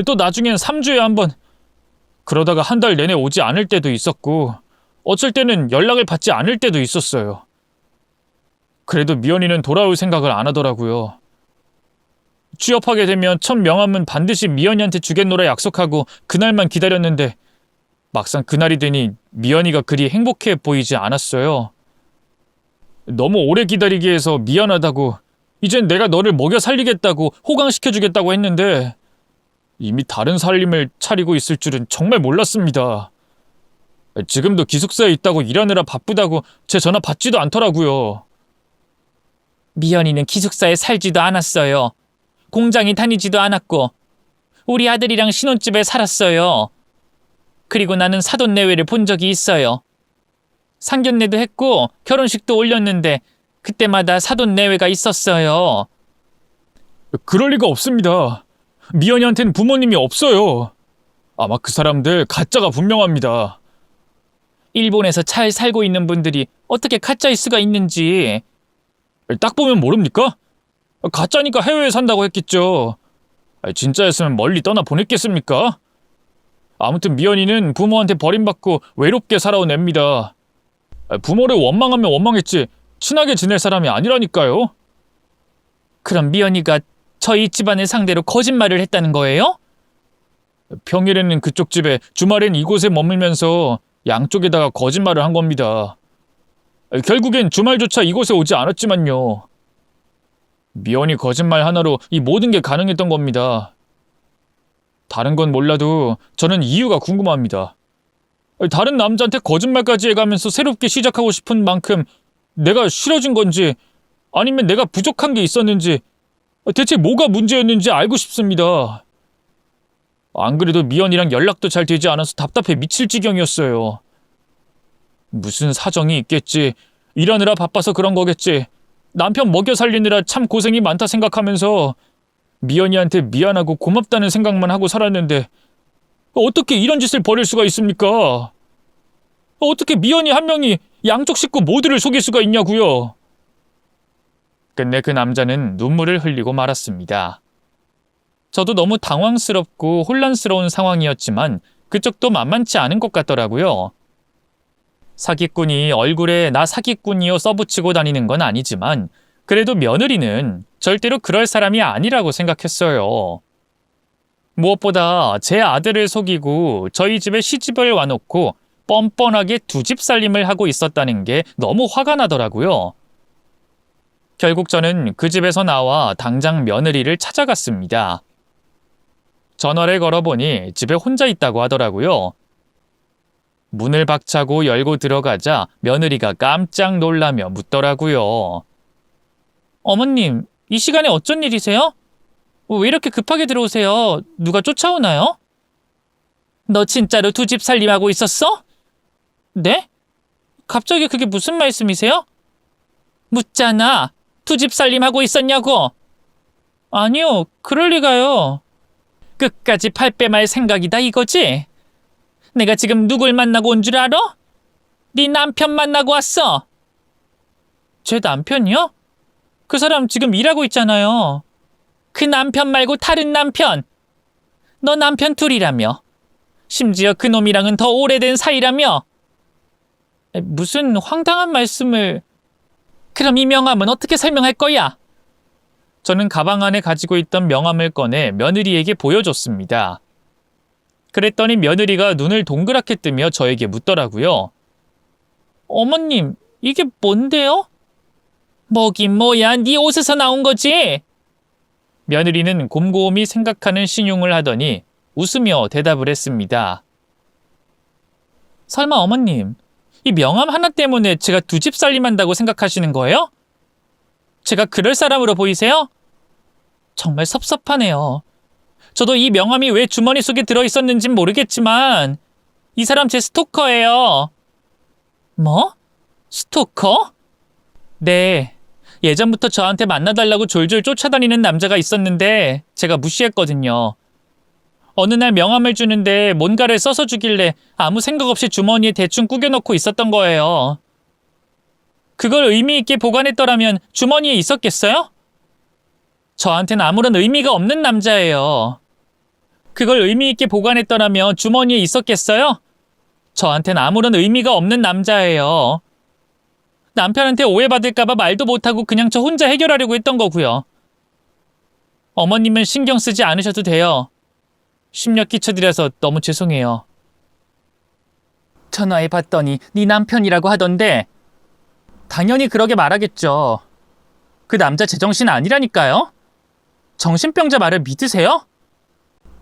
또 나중엔 3주에 한 번, 그러다가 한 달 내내 오지 않을 때도 있었고 어쩔 때는 연락을 받지 않을 때도 있었어요. 그래도 미연이는 돌아올 생각을 안 하더라고요. 취업하게 되면 첫 명함은 반드시 미연이한테 주겠노라 약속하고 그날만 기다렸는데 막상 그날이 되니 미연이가 그리 행복해 보이지 않았어요. 너무 오래 기다리게 해서 미안하다고, 이젠 내가 너를 먹여 살리겠다고 호강시켜주겠다고 했는데 이미 다른 살림을 차리고 있을 줄은 정말 몰랐습니다. 지금도 기숙사에 있다고 일하느라 바쁘다고 제 전화 받지도 않더라고요. 미연이는 기숙사에 살지도 않았어요. 공장에 다니지도 않았고 우리 아들이랑 신혼집에 살았어요. 그리고 나는 사돈 내외를 본 적이 있어요. 상견례도 했고 결혼식도 올렸는데 그때마다 사돈 내외가 있었어요. 그럴 리가 없습니다. 미연이한테는 부모님이 없어요. 아마 그 사람들 가짜가 분명합니다. 일본에서 잘 살고 있는 분들이 어떻게 가짜일 수가 있는지. 딱 보면 모릅니까? 가짜니까 해외에 산다고 했겠죠. 진짜였으면 멀리 떠나 보냈겠습니까? 아무튼 미연이는 부모한테 버림받고 외롭게 살아온 애입니다. 부모를 원망하면 원망했지 친하게 지낼 사람이 아니라니까요. 그럼 미연이가 저희 집안을 상대로 거짓말을 했다는 거예요? 평일에는 그쪽 집에, 주말엔 이곳에 머물면서 양쪽에다가 거짓말을 한 겁니다. 결국엔 주말조차 이곳에 오지 않았지만요. 미연이 거짓말 하나로 이 모든 게 가능했던 겁니다. 다른 건 몰라도 저는 이유가 궁금합니다. 다른 남자한테 거짓말까지 해가면서 새롭게 시작하고 싶은 만큼 내가 싫어진 건지 아니면 내가 부족한 게 있었는지 대체 뭐가 문제였는지 알고 싶습니다. 안 그래도 미연이랑 연락도 잘 되지 않아서 답답해 미칠 지경이었어요. 무슨 사정이 있겠지. 일하느라 바빠서 그런 거겠지. 남편 먹여 살리느라 참 고생이 많다 생각하면서 미연이한테 미안하고 고맙다는 생각만 하고 살았는데 어떻게 이런 짓을 벌일 수가 있습니까? 어떻게 미연이 한 명이 양쪽 식구 모두를 속일 수가 있냐고요. 끝내 그 남자는 눈물을 흘리고 말았습니다. 저도 너무 당황스럽고 혼란스러운 상황이었지만 그쪽도 만만치 않은 것 같더라고요. 사기꾼이 얼굴에 나 사기꾼이요 써붙이고 다니는 건 아니지만 그래도 며느리는 절대로 그럴 사람이 아니라고 생각했어요. 무엇보다 제 아들을 속이고 저희 집에 시집을 와놓고 뻔뻔하게 두 집 살림을 하고 있었다는 게 너무 화가 나더라고요. 결국 저는 그 집에서 나와 당장 며느리를 찾아갔습니다. 전화를 걸어보니 집에 혼자 있다고 하더라고요. 문을 박차고 열고 들어가자 며느리가 깜짝 놀라며 묻더라고요. 어머님, 이 시간에 어쩐 일이세요? 왜 이렇게 급하게 들어오세요? 누가 쫓아오나요? 너 진짜로 두 집 살림하고 있었어? 네? 갑자기 그게 무슨 말씀이세요? 묻잖아. 두 집 살림하고 있었냐고. 아니요, 그럴 리가요. 끝까지 팔 빼 말 생각이다 이거지? 내가 지금 누굴 만나고 온 줄 알아? 네 남편 만나고 왔어. 제 남편이요? 그 사람 지금 일하고 있잖아요. 그 남편 말고 다른 남편. 너 남편 둘이라며. 심지어 그 놈이랑은 더 오래된 사이라며. 무슨 황당한 말씀을... 그럼 이 명함은 어떻게 설명할 거야? 저는 가방 안에 가지고 있던 명함을 꺼내 며느리에게 보여줬습니다. 그랬더니 며느리가 눈을 동그랗게 뜨며 저에게 묻더라고요. 어머님, 이게 뭔데요? 뭐긴 뭐야, 네 옷에서 나온 거지? 며느리는 곰곰이 생각하는 신용을 하더니 웃으며 대답을 했습니다. 설마 어머님, 이 명함 하나 때문에 제가 두 집 살림한다고 생각하시는 거예요? 제가 그럴 사람으로 보이세요? 정말 섭섭하네요. 저도 이 명함이 왜 주머니 속에 들어있었는진 모르겠지만 이 사람 제 스토커예요. 뭐? 스토커? 네. 예전부터 저한테 만나달라고 졸졸 쫓아다니는 남자가 있었는데 제가 무시했거든요. 어느 날 명함을 주는데 뭔가를 써서 주길래 아무 생각 없이 주머니에 대충 꾸겨놓고 있었던 거예요. 그걸 의미 있게 보관했더라면 주머니에 있었겠어요? 저한텐 아무런 의미가 없는 남자예요. 그걸 의미 있게 보관했더라면 주머니에 있었겠어요? 저한텐 아무런 의미가 없는 남자예요. 남편한테 오해받을까봐 말도 못하고 그냥 저 혼자 해결하려고 했던 거고요. 어머님은 신경 쓰지 않으셔도 돼요. 심력 끼쳐드려서 너무 죄송해요. 전화해봤더니 네 남편이라고 하던데 당연히 그러게 말하겠죠. 그 남자 제정신 아니라니까요? 정신병자 말을 믿으세요?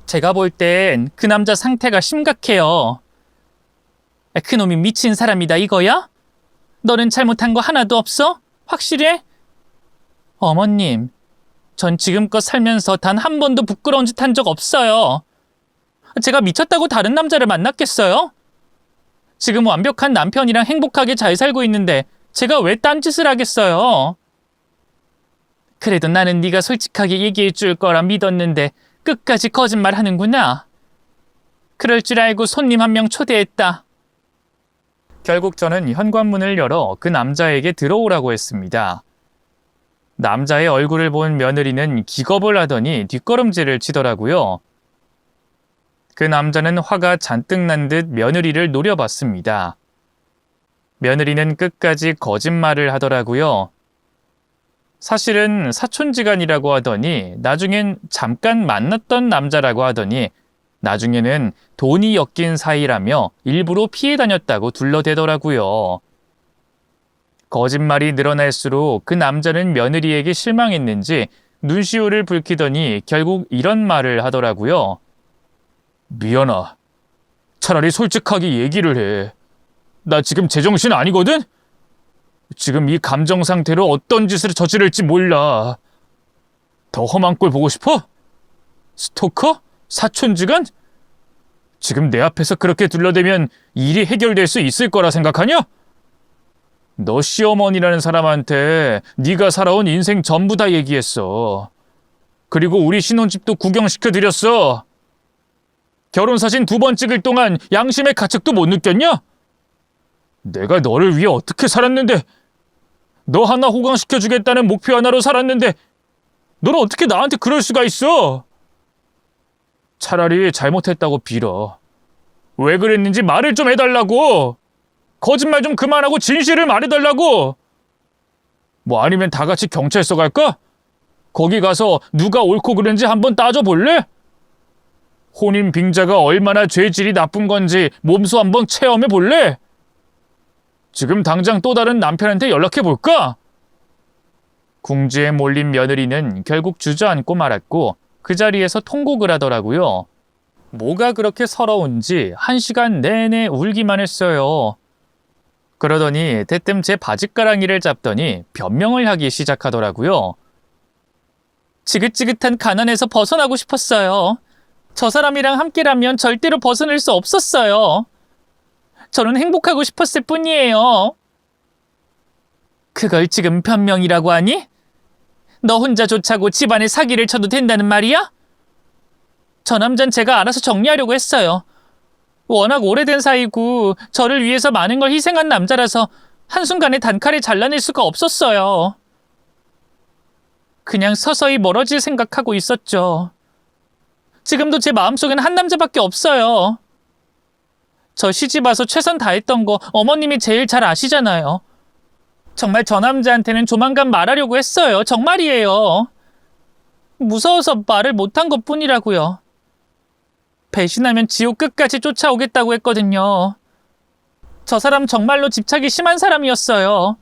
제가 볼 땐 그 남자 상태가 심각해요. 그놈이 미친 사람이다 이거야? 너는 잘못한 거 하나도 없어? 확실해? 어머님, 전 지금껏 살면서 단 한 번도 부끄러운 짓 한 적 없어요. 제가 미쳤다고 다른 남자를 만났겠어요? 지금 완벽한 남편이랑 행복하게 잘 살고 있는데 제가 왜 딴짓을 하겠어요? 그래도 나는 네가 솔직하게 얘기해 줄 거라 믿었는데 끝까지 거짓말 하는구나. 그럴 줄 알고 손님 한 명 초대했다. 결국 저는 현관문을 열어 그 남자에게 들어오라고 했습니다. 남자의 얼굴을 본 며느리는 기겁을 하더니 뒷걸음질을 치더라고요. 그 남자는 화가 잔뜩 난 듯 며느리를 노려봤습니다. 며느리는 끝까지 거짓말을 하더라고요. 사실은 사촌지간이라고 하더니 나중엔 잠깐 만났던 남자라고 하더니 나중에는 돈이 엮인 사이라며 일부러 피해 다녔다고 둘러대더라고요. 거짓말이 늘어날수록 그 남자는 며느리에게 실망했는지 눈시울을 붉히더니 결국 이런 말을 하더라고요. 미연아, 차라리 솔직하게 얘기를 해. 나 지금 제정신 아니거든? 지금 이 감정 상태로 어떤 짓을 저지를지 몰라. 더 험한 꼴 보고 싶어? 스토커? 사촌지간? 지금 내 앞에서 그렇게 둘러대면 일이 해결될 수 있을 거라 생각하냐? 너 시어머니라는 사람한테 네가 살아온 인생 전부 다 얘기했어. 그리고 우리 신혼집도 구경시켜드렸어. 결혼사진 2번 찍을 동안 양심의 가책도 못 느꼈냐? 내가 너를 위해 어떻게 살았는데, 너 하나 호강시켜주겠다는 목표 하나로 살았는데 너는 어떻게 나한테 그럴 수가 있어? 차라리 잘못했다고 빌어. 왜 그랬는지 말을 좀 해달라고. 거짓말 좀 그만하고 진실을 말해달라고. 뭐 아니면 다 같이 경찰서 갈까? 거기 가서 누가 옳고 그른지 한번 따져볼래? 혼인 빙자가 얼마나 죄질이 나쁜 건지 몸소 한번 체험해 볼래? 지금 당장 또 다른 남편한테 연락해볼까? 궁지에 몰린 며느리는 결국 주저앉고 말았고 그 자리에서 통곡을 하더라고요. 뭐가 그렇게 서러운지 1시간 내내 울기만 했어요. 그러더니 대뜸 제 바짓가랑이를 잡더니 변명을 하기 시작하더라고요. 지긋지긋한 가난에서 벗어나고 싶었어요. 저 사람이랑 함께라면 절대로 벗어날 수 없었어요. 저는 행복하고 싶었을 뿐이에요. 그걸 지금 변명이라고 하니? 너 혼자 좋자고 집안에 사기를 쳐도 된다는 말이야? 저 남잔 제가 알아서 정리하려고 했어요. 워낙 오래된 사이고 저를 위해서 많은 걸 희생한 남자라서 한순간에 단칼에 잘라낼 수가 없었어요. 그냥 서서히 멀어질 생각하고 있었죠. 지금도 제 마음속엔 한 남자밖에 없어요. 저 시집와서 최선 다했던 거 어머님이 제일 잘 아시잖아요. 정말 저 남자한테는 조만간 말하려고 했어요. 정말이에요. 무서워서 말을 못한 것뿐이라고요. 배신하면 지옥 끝까지 쫓아오겠다고 했거든요. 저 사람 정말로 집착이 심한 사람이었어요.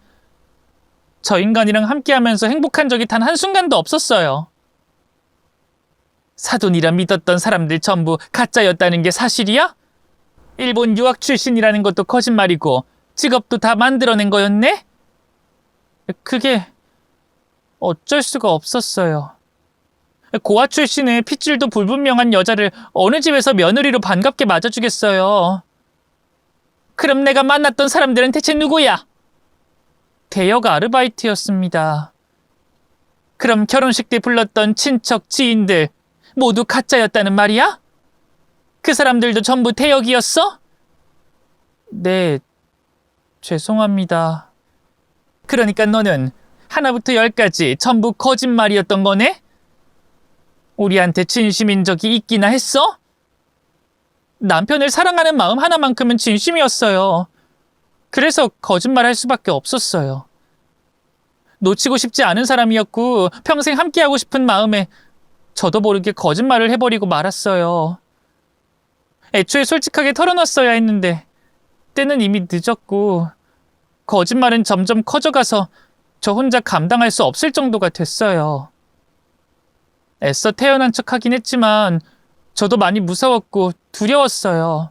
저 인간이랑 함께하면서 행복한 적이 단 한순간도 없었어요. 사돈이라 믿었던 사람들 전부 가짜였다는 게 사실이야? 일본 유학 출신이라는 것도 거짓말이고 직업도 다 만들어낸 거였네? 그게 어쩔 수가 없었어요. 고아 출신의 핏줄도 불분명한 여자를 어느 집에서 며느리로 반갑게 맞아주겠어요. 그럼 내가 만났던 사람들은 대체 누구야? 대역 아르바이트였습니다. 그럼 결혼식 때 불렀던 친척, 지인들 모두 가짜였다는 말이야? 그 사람들도 전부 대역이었어? 네, 죄송합니다. 그러니까 너는 하나부터 열까지 전부 거짓말이었던 거네? 우리한테 진심인 적이 있기나 했어? 남편을 사랑하는 마음 하나만큼은 진심이었어요. 그래서 거짓말할 수밖에 없었어요. 놓치고 싶지 않은 사람이었고 평생 함께하고 싶은 마음에 저도 모르게 거짓말을 해버리고 말았어요. 애초에 솔직하게 털어놨어야 했는데 때는 이미 늦었고 거짓말은 점점 커져가서 저 혼자 감당할 수 없을 정도가 됐어요. 애써 태어난 척하긴 했지만 저도 많이 무서웠고 두려웠어요.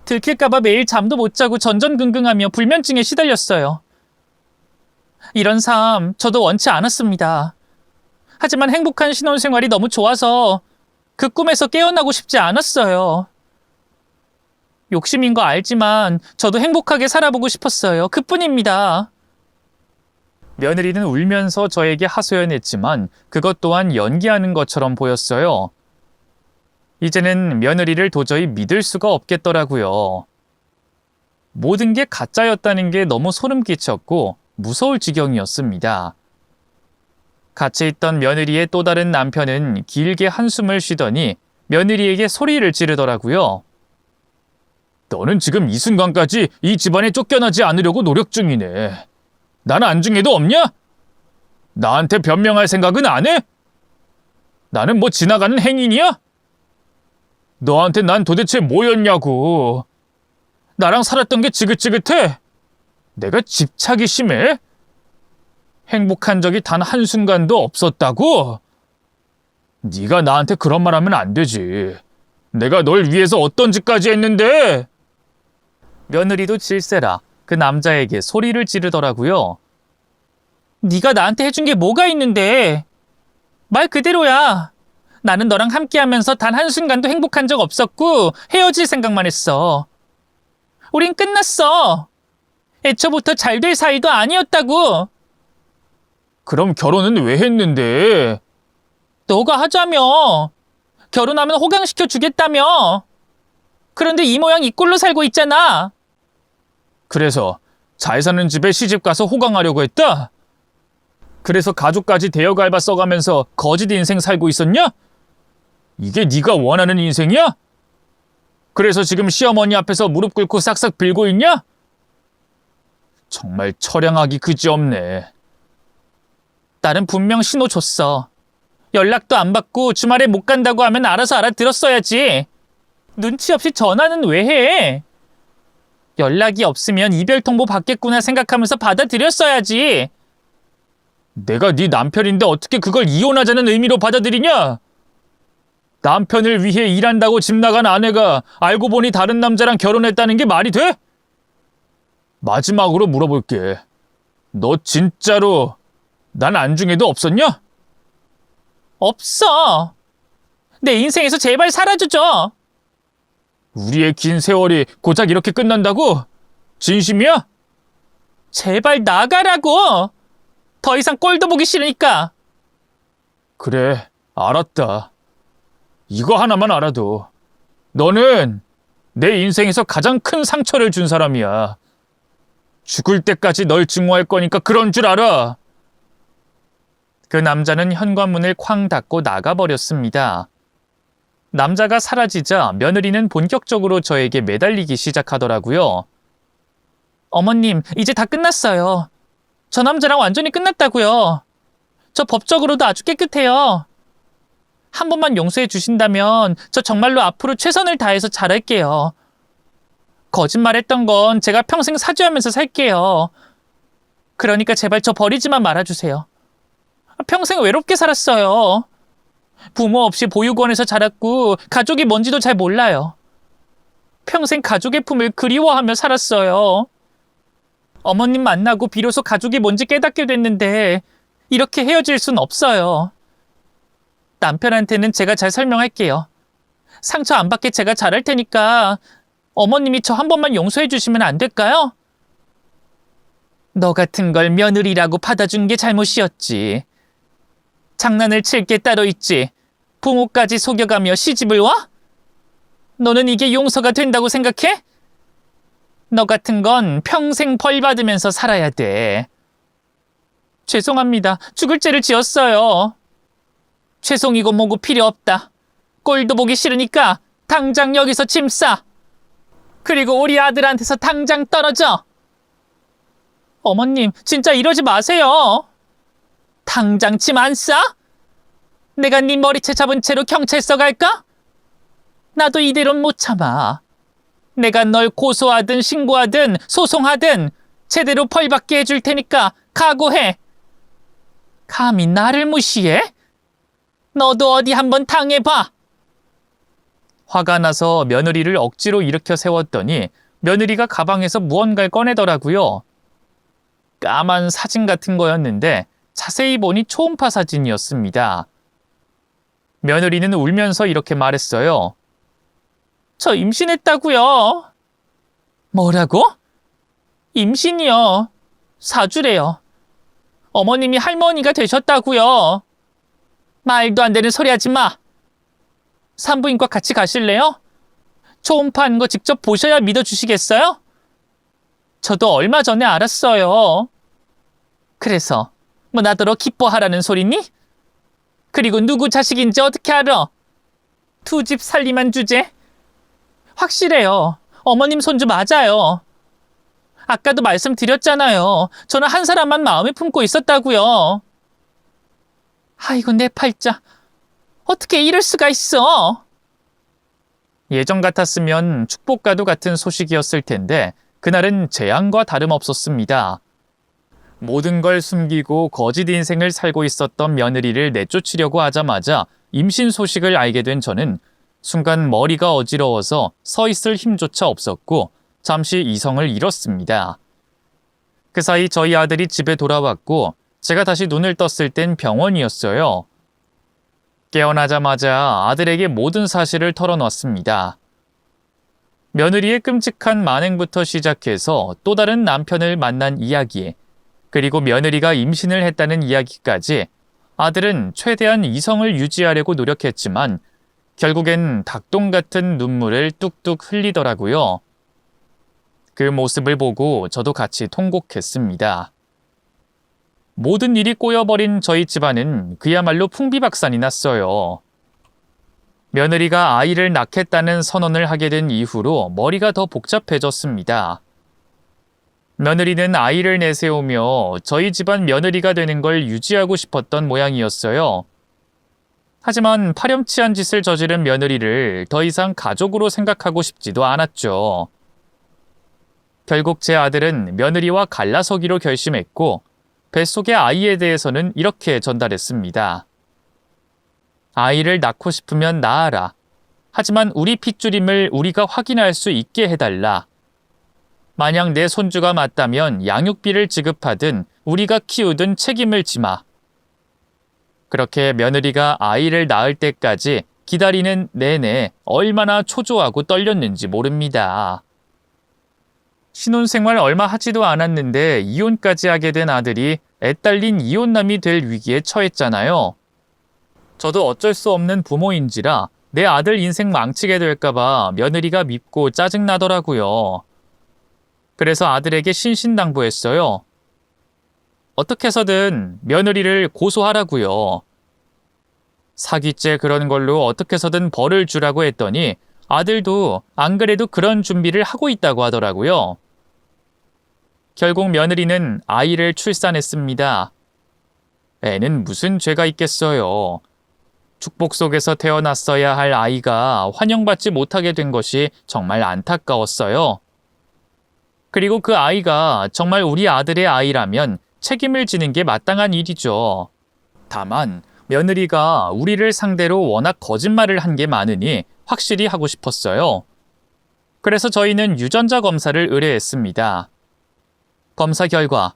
들킬까봐 매일 잠도 못 자고 전전긍긍하며 불면증에 시달렸어요. 이런 삶 저도 원치 않았습니다. 하지만 행복한 신혼생활이 너무 좋아서 그 꿈에서 깨어나고 싶지 않았어요. 욕심인 거 알지만 저도 행복하게 살아보고 싶었어요. 그뿐입니다. 며느리는 울면서 저에게 하소연했지만 그것 또한 연기하는 것처럼 보였어요. 이제는 며느리를 도저히 믿을 수가 없겠더라고요. 모든 게 가짜였다는 게 너무 소름 끼쳤고 무서울 지경이었습니다. 같이 있던 며느리의 또 다른 남편은 길게 한숨을 쉬더니 며느리에게 소리를 지르더라고요. 너는 지금 이 순간까지 이 집안에 쫓겨나지 않으려고 노력 중이네. 난 안중에도 없냐? 나한테 변명할 생각은 안 해? 나는 뭐 지나가는 행인이야? 너한테 난 도대체 뭐였냐고. 나랑 살았던 게 지긋지긋해? 내가 집착이 심해? 행복한 적이 단 한순간도 없었다고? 네가 나한테 그런 말 하면 안 되지. 내가 널 위해서 어떤 짓까지 했는데? 며느리도 질세라 그 남자에게 소리를 지르더라고요. 네가 나한테 해준 게 뭐가 있는데? 말 그대로야. 나는 너랑 함께하면서 단 한순간도 행복한 적 없었고 헤어질 생각만 했어. 우린 끝났어. 애초부터 잘 될 사이도 아니었다고. 그럼 결혼은 왜 했는데? 너가 하자며. 결혼하면 호강시켜 주겠다며. 그런데 이 모양 이 꼴로 살고 있잖아. 그래서 잘 사는 집에 시집 가서 호강하려고 했다? 그래서 가족까지 대역 알바 써가면서 거짓 인생 살고 있었냐? 이게 네가 원하는 인생이야? 그래서 지금 시어머니 앞에서 무릎 꿇고 싹싹 빌고 있냐? 정말 처량하기 그지없네. 나는 분명 신호 줬어. 연락도 안 받고 주말에 못 간다고 하면 알아서 알아들었어야지. 눈치 없이 전화는 왜 해? 연락이 없으면 이별 통보 받겠구나 생각하면서 받아들였어야지. 내가 네 남편인데 어떻게 그걸 이혼하자는 의미로 받아들이냐? 남편을 위해 일한다고 집 나간 아내가 알고 보니 다른 남자랑 결혼했다는 게 말이 돼? 마지막으로 물어볼게. 너 진짜로 난 안중에도 없었냐? 없어. 내 인생에서 제발 사라져줘. 우리의 긴 세월이 고작 이렇게 끝난다고? 진심이야? 제발 나가라고. 더 이상 꼴도 보기 싫으니까. 그래, 알았다. 이거 하나만 알아도 너는 내 인생에서 가장 큰 상처를 준 사람이야. 죽을 때까지 널 증오할 거니까 그런 줄 알아. 그 남자는 현관문을 쾅 닫고 나가버렸습니다. 남자가 사라지자 며느리는 본격적으로 저에게 매달리기 시작하더라고요. 어머님, 이제 다 끝났어요. 저 남자랑 완전히 끝났다고요. 저 법적으로도 아주 깨끗해요. 한 번만 용서해 주신다면 저 정말로 앞으로 최선을 다해서 잘할게요. 거짓말했던 건 제가 평생 사죄하면서 살게요. 그러니까 제발 저 버리지만 말아주세요. 평생 외롭게 살았어요. 부모 없이 보육원에서 자랐고 가족이 뭔지도 잘 몰라요. 평생 가족의 품을 그리워하며 살았어요. 어머님 만나고 비로소 가족이 뭔지 깨닫게 됐는데 이렇게 헤어질 순 없어요. 남편한테는 제가 잘 설명할게요. 상처 안 받게 제가 잘할 테니까 어머님이 저 한 번만 용서해 주시면 안 될까요? 너 같은 걸 며느리라고 받아준 게 잘못이었지. 장난을 칠 게 따로 있지. 부모까지 속여가며 시집을 와? 너는 이게 용서가 된다고 생각해? 너 같은 건 평생 벌 받으면서 살아야 돼. 죄송합니다. 죽을 죄를 지었어요. 죄송이고 뭐고 필요 없다. 꼴도 보기 싫으니까 당장 여기서 짐 싸. 그리고 우리 아들한테서 당장 떨어져. 어머님, 진짜 이러지 마세요. 당장 짐 안 싸? 내가 네 머리채 잡은 채로 경찰서 갈까? 나도 이대로는 못 참아. 내가 널 고소하든 신고하든 소송하든 제대로 벌받게 해줄 테니까 각오해. 감히 나를 무시해? 너도 어디 한번 당해봐. 화가 나서 며느리를 억지로 일으켜 세웠더니 며느리가 가방에서 무언가를 꺼내더라고요. 까만 사진 같은 거였는데 자세히 보니 초음파 사진이었습니다. 며느리는 울면서 이렇게 말했어요. 저 임신했다고요. 뭐라고? 임신이요. 사주래요. 어머님이 할머니가 되셨다고요. 말도 안 되는 소리 하지 마. 산부인과 같이 가실래요? 초음파한 거 직접 보셔야 믿어주시겠어요? 저도 얼마 전에 알았어요. 그래서 뭐 나더러 기뻐하라는 소리니? 그리고 누구 자식인지 어떻게 알아? 두 집 살림한 주제? 확실해요. 어머님 손주 맞아요. 아까도 말씀드렸잖아요. 저는 한 사람만 마음에 품고 있었다고요. 아이고 내 팔자. 어떻게 이럴 수가 있어? 예전 같았으면 축복과도 같은 소식이었을 텐데 그날은 재앙과 다름없었습니다. 모든 걸 숨기고 거짓 인생을 살고 있었던 며느리를 내쫓으려고 하자마자 임신 소식을 알게 된 저는 순간 머리가 어지러워서 서 있을 힘조차 없었고 잠시 이성을 잃었습니다. 그 사이 저희 아들이 집에 돌아왔고 제가 다시 눈을 떴을 땐 병원이었어요. 깨어나자마자 아들에게 모든 사실을 털어놨습니다. 며느리의 끔찍한 만행부터 시작해서 또 다른 남편을 만난 이야기, 그리고 며느리가 임신을 했다는 이야기까지 아들은 최대한 이성을 유지하려고 노력했지만 결국엔 닭똥 같은 눈물을 뚝뚝 흘리더라고요. 그 모습을 보고 저도 같이 통곡했습니다. 모든 일이 꼬여버린 저희 집안은 그야말로 풍비박산이 났어요. 며느리가 아이를 낳겠다는 선언을 하게 된 이후로 머리가 더 복잡해졌습니다. 며느리는 아이를 내세우며 저희 집안 며느리가 되는 걸 유지하고 싶었던 모양이었어요. 하지만 파렴치한 짓을 저지른 며느리를 더 이상 가족으로 생각하고 싶지도 않았죠. 결국 제 아들은 며느리와 갈라서기로 결심했고 뱃속의 아이에 대해서는 이렇게 전달했습니다. 아이를 낳고 싶으면 낳아라. 하지만 우리 핏줄임을 우리가 확인할 수 있게 해달라. 만약 내 손주가 맞다면 양육비를 지급하든 우리가 키우든 책임을 지마. 그렇게 며느리가 아이를 낳을 때까지 기다리는 내내 얼마나 초조하고 떨렸는지 모릅니다. 신혼생활 얼마 하지도 않았는데 이혼까지 하게 된 아들이 애딸린 이혼남이 될 위기에 처했잖아요. 저도 어쩔 수 없는 부모인지라 내 아들 인생 망치게 될까봐 며느리가 밉고 짜증나더라고요. 그래서 아들에게 신신당부했어요. 어떻게 해서든 며느리를 고소하라고요. 사기죄 그런 걸로 어떻게 해서든 벌을 주라고 했더니 아들도 안 그래도 그런 준비를 하고 있다고 하더라고요. 결국 며느리는 아이를 출산했습니다. 애는 무슨 죄가 있겠어요. 축복 속에서 태어났어야 할 아이가 환영받지 못하게 된 것이 정말 안타까웠어요. 그리고 그 아이가 정말 우리 아들의 아이라면 책임을 지는 게 마땅한 일이죠. 다만 며느리가 우리를 상대로 워낙 거짓말을 한 게 많으니 확실히 하고 싶었어요. 그래서 저희는 유전자 검사를 의뢰했습니다. 검사 결과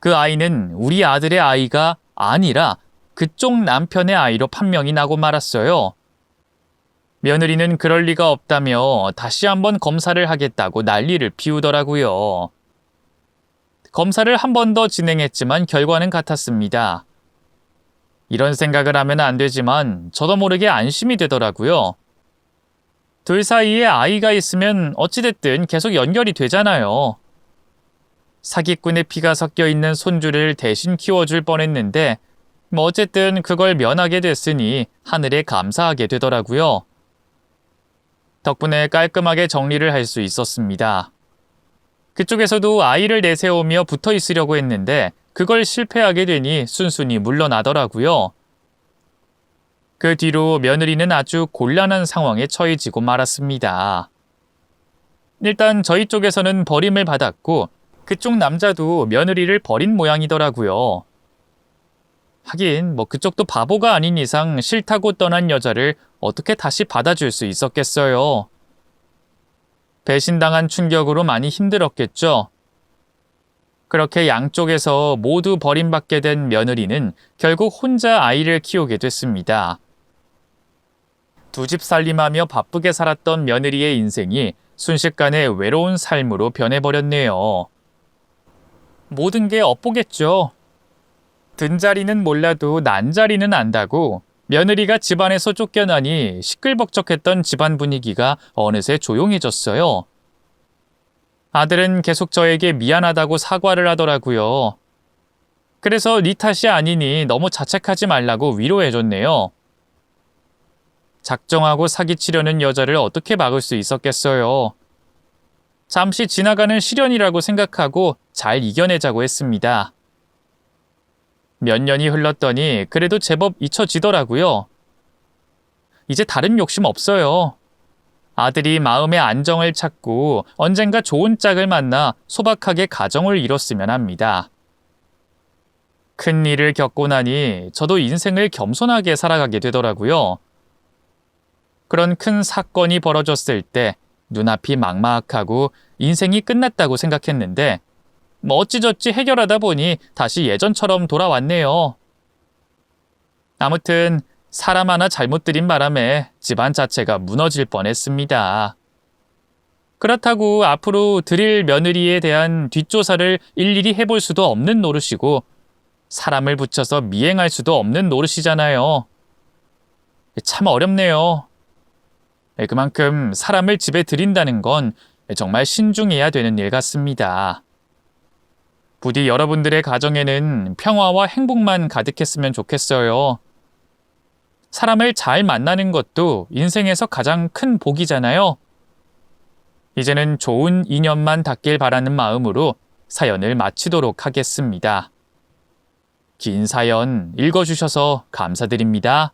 그 아이는 우리 아들의 아이가 아니라 그쪽 남편의 아이로 판명이 나고 말았어요. 며느리는 그럴 리가 없다며 다시 한번 검사를 하겠다고 난리를 피우더라고요. 검사를 한 번 더 진행했지만 결과는 같았습니다. 이런 생각을 하면 안 되지만 저도 모르게 안심이 되더라고요. 둘 사이에 아이가 있으면 어찌됐든 계속 연결이 되잖아요. 사기꾼의 피가 섞여 있는 손주를 대신 키워줄 뻔했는데 어쨌든 그걸 면하게 됐으니 하늘에 감사하게 되더라고요. 덕분에 깔끔하게 정리를 할 수 있었습니다. 그쪽에서도 아이를 내세우며 붙어 있으려고 했는데 그걸 실패하게 되니 순순히 물러나더라고요. 그 뒤로 며느리는 아주 곤란한 상황에 처해지고 말았습니다. 일단 저희 쪽에서는 버림을 받았고 그쪽 남자도 며느리를 버린 모양이더라고요. 하긴 그쪽도 바보가 아닌 이상 싫다고 떠난 여자를 어떻게 다시 받아줄 수 있었겠어요. 배신당한 충격으로 많이 힘들었겠죠. 그렇게 양쪽에서 모두 버림받게 된 며느리는 결국 혼자 아이를 키우게 됐습니다. 두 집 살림하며 바쁘게 살았던 며느리의 인생이 순식간에 외로운 삶으로 변해버렸네요. 모든 게 엇보겠죠. 든 자리는 몰라도 난 자리는 안다고 며느리가 집안에서 쫓겨나니 시끌벅적했던 집안 분위기가 어느새 조용해졌어요. 아들은 계속 저에게 미안하다고 사과를 하더라고요. 그래서 네 탓이 아니니 너무 자책하지 말라고 위로해줬네요. 작정하고 사기치려는 여자를 어떻게 막을 수 있었겠어요. 잠시 지나가는 시련이라고 생각하고 잘 이겨내자고 했습니다. 몇 년이 흘렀더니 그래도 제법 잊혀지더라고요. 이제 다른 욕심 없어요. 아들이 마음의 안정을 찾고 언젠가 좋은 짝을 만나 소박하게 가정을 이뤘으면 합니다. 큰 일을 겪고 나니 저도 인생을 겸손하게 살아가게 되더라고요. 그런 큰 사건이 벌어졌을 때 눈앞이 막막하고 인생이 끝났다고 생각했는데 어찌저찌 해결하다 보니 다시 예전처럼 돌아왔네요. 아무튼 사람 하나 잘못 들인 바람에 집안 자체가 무너질 뻔했습니다. 그렇다고 앞으로 드릴 며느리에 대한 뒷조사를 일일이 해볼 수도 없는 노릇이고 사람을 붙여서 미행할 수도 없는 노릇이잖아요. 참 어렵네요. 그만큼 사람을 집에 들인다는 건 정말 신중해야 되는 일 같습니다. 부디 여러분들의 가정에는 평화와 행복만 가득했으면 좋겠어요. 사람을 잘 만나는 것도 인생에서 가장 큰 복이잖아요. 이제는 좋은 인연만 닿길 바라는 마음으로 사연을 마치도록 하겠습니다. 긴 사연 읽어주셔서 감사드립니다.